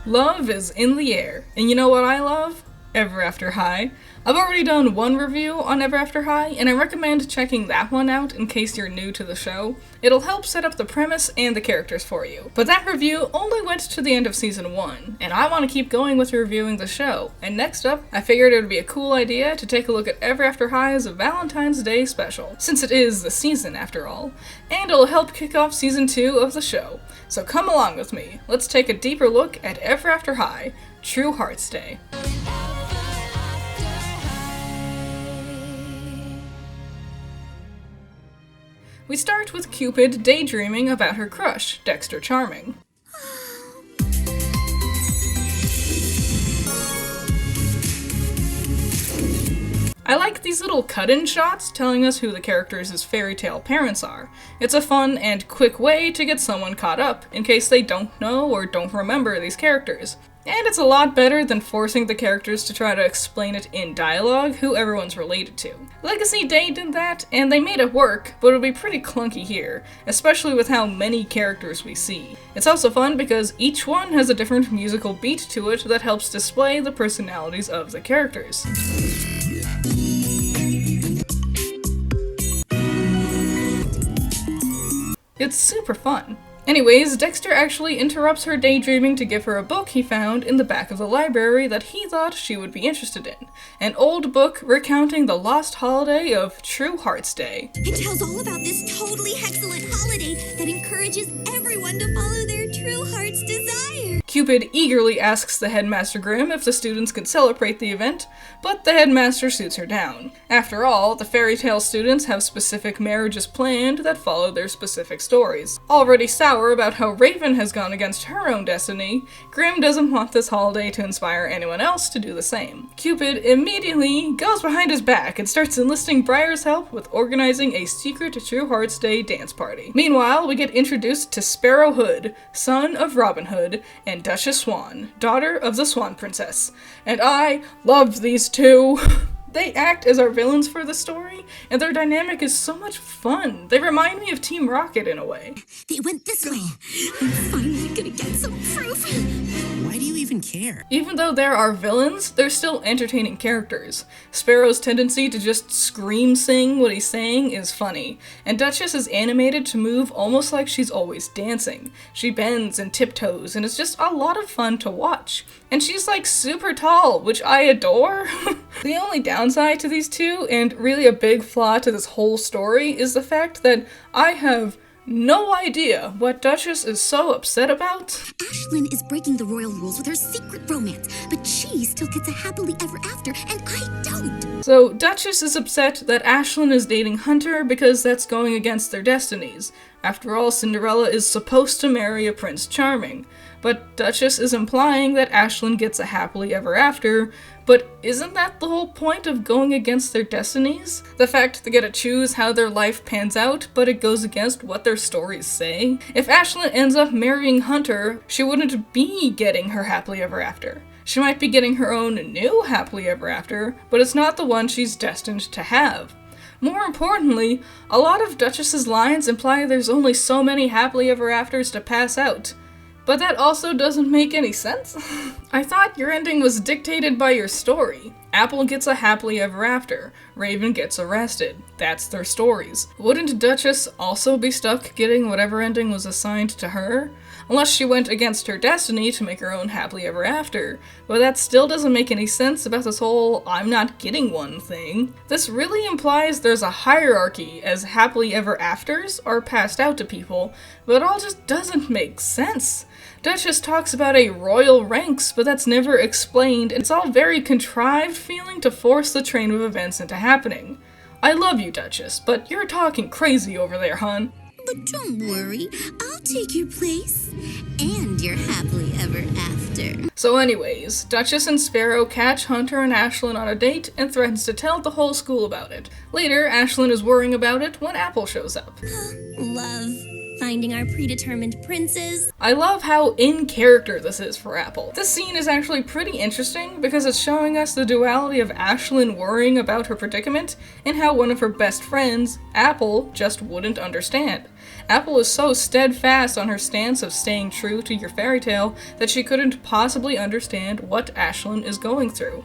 Love is in the air, and you know what I love? Ever After High. I've already done one review on Ever After High, and I recommend checking that one out in case you're new to the show. It'll help set up the premise and the characters for you. But that review only went to the end of season 1, and I want to keep going with reviewing the show. And next up, I figured it would be a cool idea to take a look at Ever After High's Valentine's Day special, since it is the season after all, and it'll help kick off season 2 of the show. So come along with me, let's take a deeper look at Ever After High, True Hearts Day. We start with Cupid daydreaming about her crush, Dexter Charming. I like these little cut-in shots telling us who the characters' fairy tale parents are. It's a fun and quick way to get someone caught up, in case they don't know or don't remember these characters. And it's a lot better than forcing the characters to try to explain it in dialogue who everyone's related to. Legacy Day did that, and they made it work, but it'll be pretty clunky here, especially with how many characters we see. It's also fun because each one has a different musical beat to it that helps display the personalities of the characters. It's super fun. Anyways, Dexter actually interrupts her daydreaming to give her a book he found in the back of the library that he thought she would be interested in. An old book recounting the lost holiday of True Hearts Day. It tells all about this totally excellent holiday that encourages everyone to follow their true heart's desire. Cupid eagerly asks the headmaster Grimm if the students can celebrate the event, but the headmaster shoots her down. After all, the fairy tale students have specific marriages planned that follow their specific stories. Already sour about how Raven has gone against her own destiny, Grimm doesn't want this holiday to inspire anyone else to do the same. Cupid immediately goes behind his back and starts enlisting Briar's help with organizing a secret True Hearts Day dance party. Meanwhile, we get introduced to Sparrow Hood, son of Robin Hood, and Duchess Swan, daughter of the Swan Princess. And I loved these two. They act as our villains for the story, and their dynamic is so much fun. They remind me of Team Rocket in a way. They went this way. I'm finally gonna get some proof. Why do you even care? Even though they're our villains, they're still entertaining characters. Sparrow's tendency to just scream sing what he's saying is funny, and Duchess is animated to move almost like she's always dancing. She bends and tiptoes, and it's just a lot of fun to watch. And she's like super tall, which I adore. The only downside to these two, and really a big flaw to this whole story, is the fact that I have no idea what Duchess is so upset about. Ashlyn is breaking the royal rules with her secret romance, but she still gets a happily ever after, and I don't. So Duchess is upset that Ashlyn is dating Hunter because that's going against their destinies. After all, Cinderella is supposed to marry a Prince Charming. But Duchess is implying that Ashlyn gets a happily ever after, but isn't that the whole point of going against their destinies? The fact they get to choose how their life pans out, but it goes against what their stories say? If Ashlyn ends up marrying Hunter, she wouldn't be getting her happily ever after. She might be getting her own new happily ever after, but it's not the one she's destined to have. More importantly, a lot of Duchess's lines imply there's only so many happily ever afters to pass out. But that also doesn't make any sense. I thought your ending was dictated by your story. Apple gets a happily ever after. Raven gets arrested. That's their stories. Wouldn't Duchess also be stuck getting whatever ending was assigned to her? Unless she went against her destiny to make her own happily ever after. But that still doesn't make any sense about this whole I'm not getting one thing. This really implies there's a hierarchy as happily ever afters are passed out to people, but it all just doesn't make sense. Duchess talks about a royal ranks, but that's never explained, and it's all very contrived feeling to force the train of events into happening. I love you, Duchess, but you're talking crazy over there, hon. But don't worry, I'll take your place. And your happily ever after. So anyways, Duchess and Sparrow catch Hunter and Ashlyn on a date and threatens to tell the whole school about it. Later, Ashlyn is worrying about it when Apple shows up. Love. Finding our predetermined princes. I love how in character this is for Apple. This scene is actually pretty interesting because it's showing us the duality of Ashlyn worrying about her predicament and how one of her best friends, Apple, just wouldn't understand. Apple is so steadfast on her stance of staying true to your fairy tale that she couldn't possibly understand what Ashlyn is going through.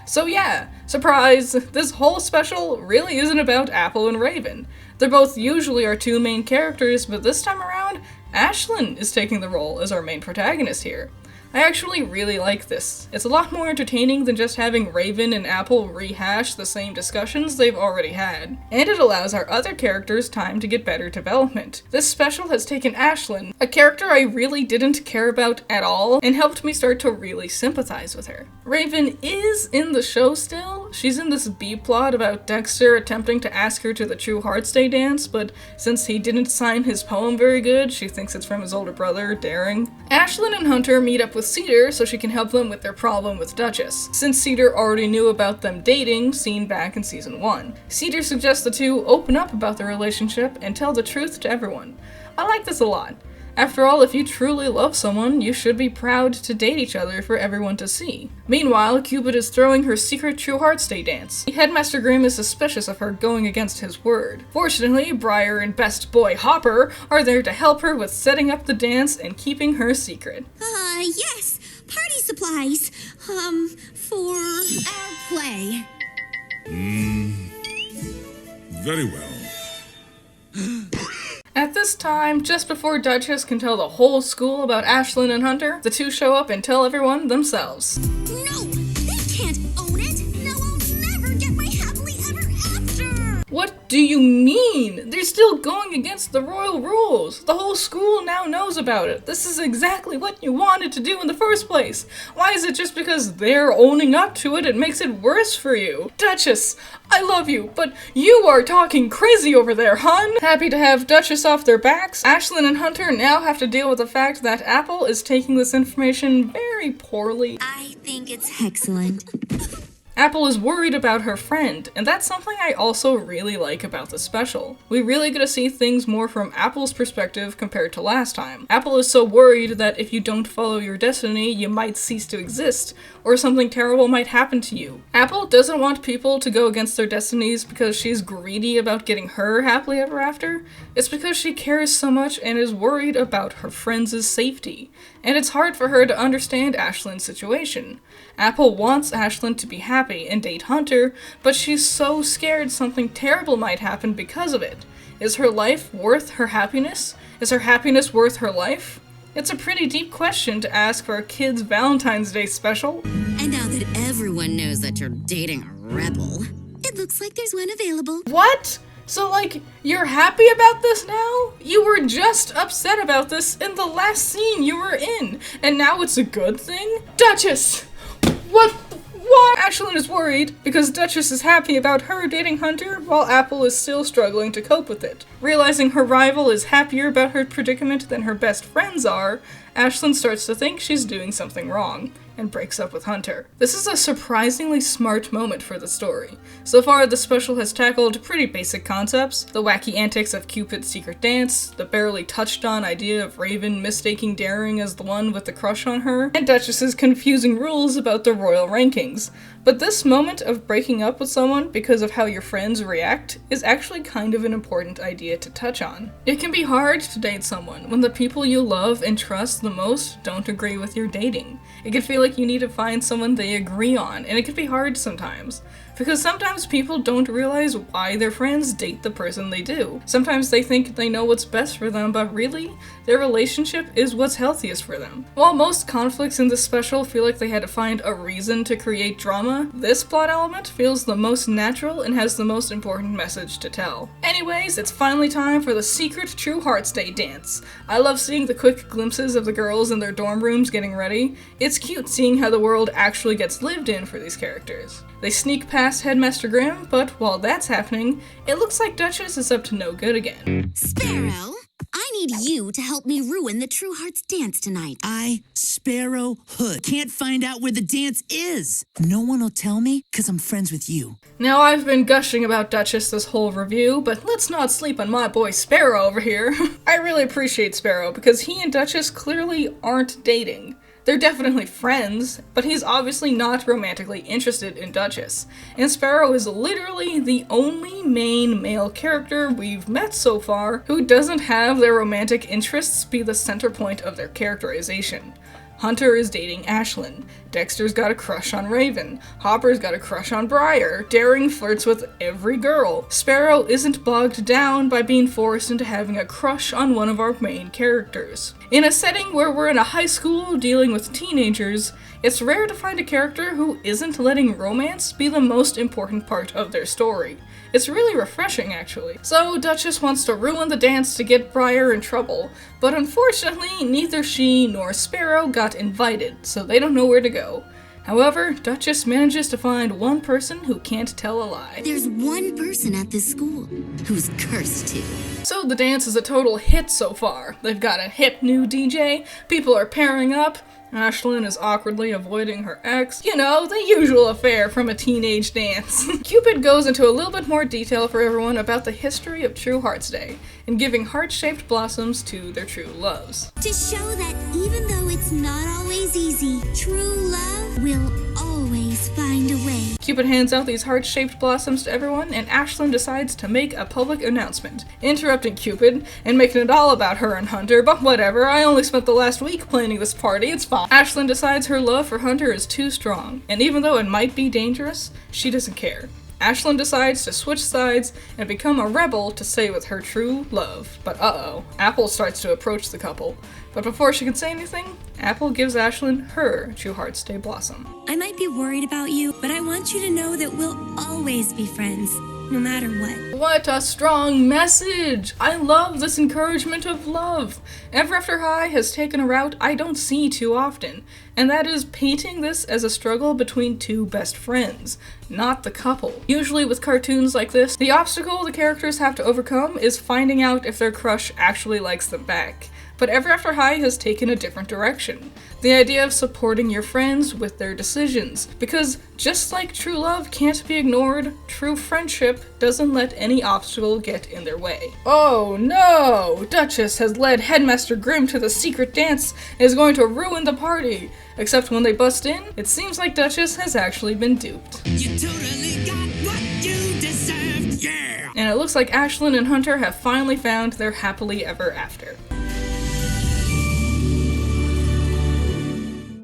So yeah, surprise, this whole special really isn't about Apple and Raven. They're both usually our two main characters, but this time around, Ashlyn is taking the role as our main protagonist here. I actually really like this. It's a lot more entertaining than just having Raven and Apple rehash the same discussions they've already had. And it allows our other characters time to get better development. This special has taken Ashlyn, a character I really didn't care about at all, and helped me start to really sympathize with her. Raven is in the show still. She's in this B-plot about Dexter attempting to ask her to the True Hearts Day dance, but since he didn't sign his poem very good, she thinks it's from his older brother, Daring. Ashlyn and Hunter meet up with Cedar so she can help them with their problem with Duchess, since Cedar already knew about them dating, seen back in season 1. Cedar suggests the two open up about their relationship and tell the truth to everyone. I like this a lot. After all, if you truly love someone, you should be proud to date each other for everyone to see. Meanwhile, Cupid is throwing her secret True Hearts Day dance. Headmaster Grimm is suspicious of her going against his word. Fortunately, Briar and best boy Hopper are there to help her with setting up the dance and keeping her secret. Yes, party supplies, for our play. Very well. At this time, just before Duchess can tell the whole school about Ashlyn and Hunter, the two show up and tell everyone themselves. No, they can't own it. No, I'll never get my happily ever after. What do you mean? They're still going against the royal rules. The whole school now knows about it. This is exactly what you wanted to do in the first place. Why is it just because they're owning up to it makes it worse for you? Duchess, I love you, but you are talking crazy over there, hun! Happy to have Duchess off their backs, Ashlyn and Hunter now have to deal with the fact that Apple is taking this information very poorly. I think it's excellent. Apple is worried about her friend, and that's something I also really like about the special. We really get to see things more from Apple's perspective compared to last time. Apple is so worried that if you don't follow your destiny, you might cease to exist, or something terrible might happen to you. Apple doesn't want people to go against their destinies because she's greedy about getting her happily ever after. It's because she cares so much and is worried about her friends' safety. And it's hard for her to understand Ashlyn's situation. Apple wants Ashlyn to be happy and date Hunter, but she's so scared something terrible might happen because of it. Is her life worth her happiness? Is her happiness worth her life? It's a pretty deep question to ask for a kid's Valentine's Day special. And now that everyone knows that you're dating a rebel, it looks like there's one available. What? So, like, you're happy about this now? You were just upset about this in the last scene you were in, and now it's a good thing? Duchess! What? Why? Ashlyn is worried because Duchess is happy about her dating Hunter while Apple is still struggling to cope with it. Realizing her rival is happier about her predicament than her best friends are, Ashlyn starts to think she's doing something wrong and breaks up with Hunter. This is a surprisingly smart moment for the story. So far, the special has tackled pretty basic concepts: the wacky antics of Cupid's secret dance, the barely touched on idea of Raven mistaking Daring as the one with the crush on her, and Duchess's confusing rules about the royal rankings. But this moment of breaking up with someone because of how your friends react is actually kind of an important idea to touch on. It can be hard to date someone when the people you love and trust the most don't agree with your dating. It can feel like you need to find someone they agree on, and it can be hard sometimes. Because sometimes people don't realize why their friends date the person they do. Sometimes they think they know what's best for them, but really, their relationship is what's healthiest for them. While most conflicts in this special feel like they had to find a reason to create drama, this plot element feels the most natural and has the most important message to tell. Anyways, it's finally time for the secret True Hearts Day dance. I love seeing the quick glimpses of the girls in their dorm rooms getting ready. It's cute seeing how the world actually gets lived in for these characters. They sneak past Headmaster Grimm, but while that's happening, it looks like Duchess is up to no good again. Sparrow, I need you to help me ruin the True Hearts dance tonight. Sparrow Hood, can't find out where the dance is. No one will tell me because I'm friends with you. Now, I've been gushing about Duchess this whole review, but let's not sleep on my boy Sparrow over here. I really appreciate Sparrow because he and Duchess clearly aren't dating. They're definitely friends, but he's obviously not romantically interested in Duchess, and Sparrow is literally the only main male character we've met so far who doesn't have their romantic interests be the center point of their characterization. Hunter is dating Ashlyn, Dexter's got a crush on Raven, Hopper's got a crush on Briar, Daring flirts with every girl. Sparrow isn't bogged down by being forced into having a crush on one of our main characters. In a setting where we're in a high school dealing with teenagers, it's rare to find a character who isn't letting romance be the most important part of their story. It's really refreshing, actually. So Duchess wants to ruin the dance to get Briar in trouble, but unfortunately neither she nor Sparrow got invited, so they don't know where to go. However, Duchess manages to find one person who can't tell a lie. There's one person at this school who's cursed too. So the dance is a total hit so far. They've got a hip new DJ, people are pairing up, Ashlyn is awkwardly avoiding her ex. You know, the usual affair from a teenage dance. Cupid goes into a little bit more detail for everyone about the history of True Hearts Day, and giving heart-shaped blossoms to their true loves. To show that even though it's not always easy, true love will always find a way. Cupid hands out these heart-shaped blossoms to everyone, and Ashlyn decides to make a public announcement, interrupting Cupid and making it all about her and Hunter, but whatever, I only spent the last week planning this party, it's fine. Ashlyn decides her love for Hunter is too strong, and even though it might be dangerous, she doesn't care. Ashlyn decides to switch sides and become a rebel to stay with her true love. But uh-oh, Apple starts to approach the couple. But before she can say anything, Apple gives Ashlyn her True Hearts Day blossom. I might be worried about you, but I want you to know that we'll always be friends, no matter what. What a strong message! I love this encouragement of love. Ever After High has taken a route I don't see too often, and that is painting this as a struggle between two best friends, not the couple. Usually with cartoons like this, the obstacle the characters have to overcome is finding out if their crush actually likes them back. But Ever After High has taken a different direction. The idea of supporting your friends with their decisions. Because just like true love can't be ignored, true friendship doesn't let any obstacle get in their way. Oh no! Duchess has led Headmaster Grimm to the secret dance and is going to ruin the party. Except when they bust in, it seems like Duchess has actually been duped. You totally got what you deserved, yeah! And it looks like Ashlyn and Hunter have finally found their happily ever after.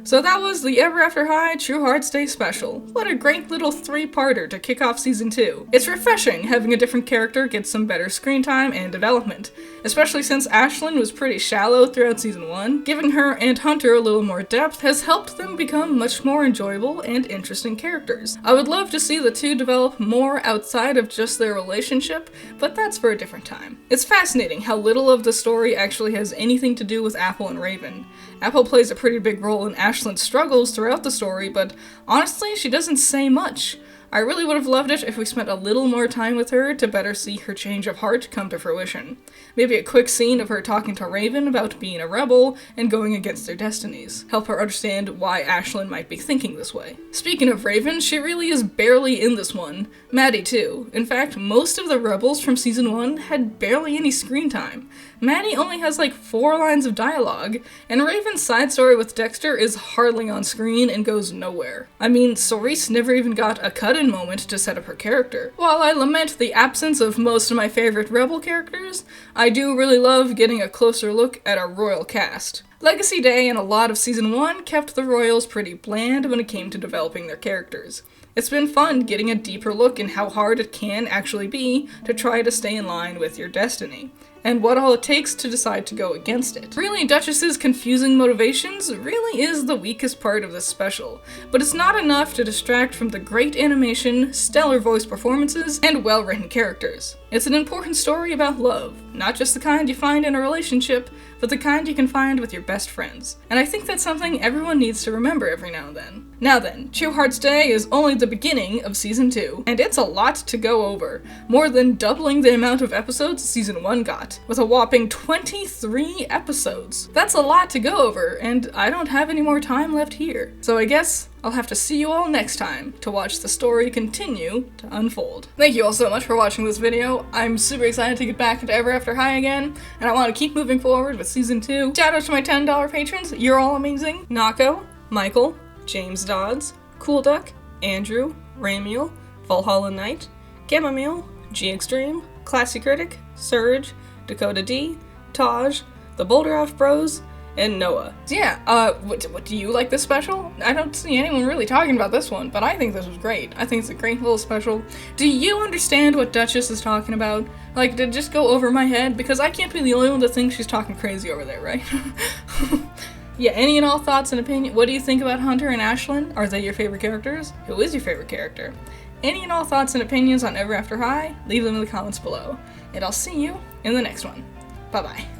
So that was the Ever After High True Hearts Day special. What a great little three-parter to kick off season 2. It's refreshing having a different character get some better screen time and development, especially since Ashlyn was pretty shallow throughout season 1. Giving her and Hunter a little more depth has helped them become much more enjoyable and interesting characters. I would love to see the two develop more outside of just their relationship, but that's for a different time. It's fascinating how little of the story actually has anything to do with Apple and Raven. Apple plays a pretty big role in Ashlyn's struggles throughout the story, but honestly, she doesn't say much. I really would have loved it if we spent a little more time with her to better see her change of heart come to fruition. Maybe a quick scene of her talking to Raven about being a rebel and going against their destinies. Help her understand why Ashlyn might be thinking this way. Speaking of Raven, she really is barely in this one. Maddie too. In fact, most of the rebels from season 1 had barely any screen time. Maddie only has like 4 lines of dialogue, and Raven's side story with Dexter is hardly on screen and goes nowhere. I mean, Cerise never even got a cut-in moment to set up her character. While I lament the absence of most of my favorite rebel characters, I do really love getting a closer look at our royal cast. Legacy Day and a lot of season 1 kept the royals pretty bland when it came to developing their characters. It's been fun getting a deeper look in how hard it can actually be to try to stay in line with your destiny, and what all it takes to decide to go against it. Really, Duchess's confusing motivations really is the weakest part of this special, but it's not enough to distract from the great animation, stellar voice performances, and well-written characters. It's an important story about love, not just the kind you find in a relationship, but the kind you can find with your best friends. And I think that's something everyone needs to remember every now and then. Now then, True Hearts Day is only the beginning of season 2, and it's a lot to go over, more than doubling the amount of episodes season 1 got, with a whopping 23 episodes. That's a lot to go over, and I don't have any more time left here. So I guess I'll have to see you all next time to watch the story continue to unfold. Thank you all so much for watching this video. I'm super excited to get back into Ever After High again, and I want to keep moving forward with season 2. Shout out to my $10 patrons, you're all amazing. Nako, Michael, James Dodds, Cool Duck, Andrew, Ramiel, Valhalla Knight, Chamomile, G Extreme, Classy Critic, Surge, Dakota D, Taj, the Boulder Off Bros, and Noah. So yeah, what do you like this special? I don't see anyone really talking about this one, but I think this was great. I think it's a great little special. Do you understand what Duchess is talking about? Like, did it just go over my head? Because I can't be the only one that thinks she's talking crazy over there, right? Yeah, any and all thoughts and opinion. What do you think about Hunter and Ashlyn? Are they your favorite characters? Who is your favorite character? Any and all thoughts and opinions on Ever After High? Leave them in the comments below. And I'll see you in the next one. Bye-bye.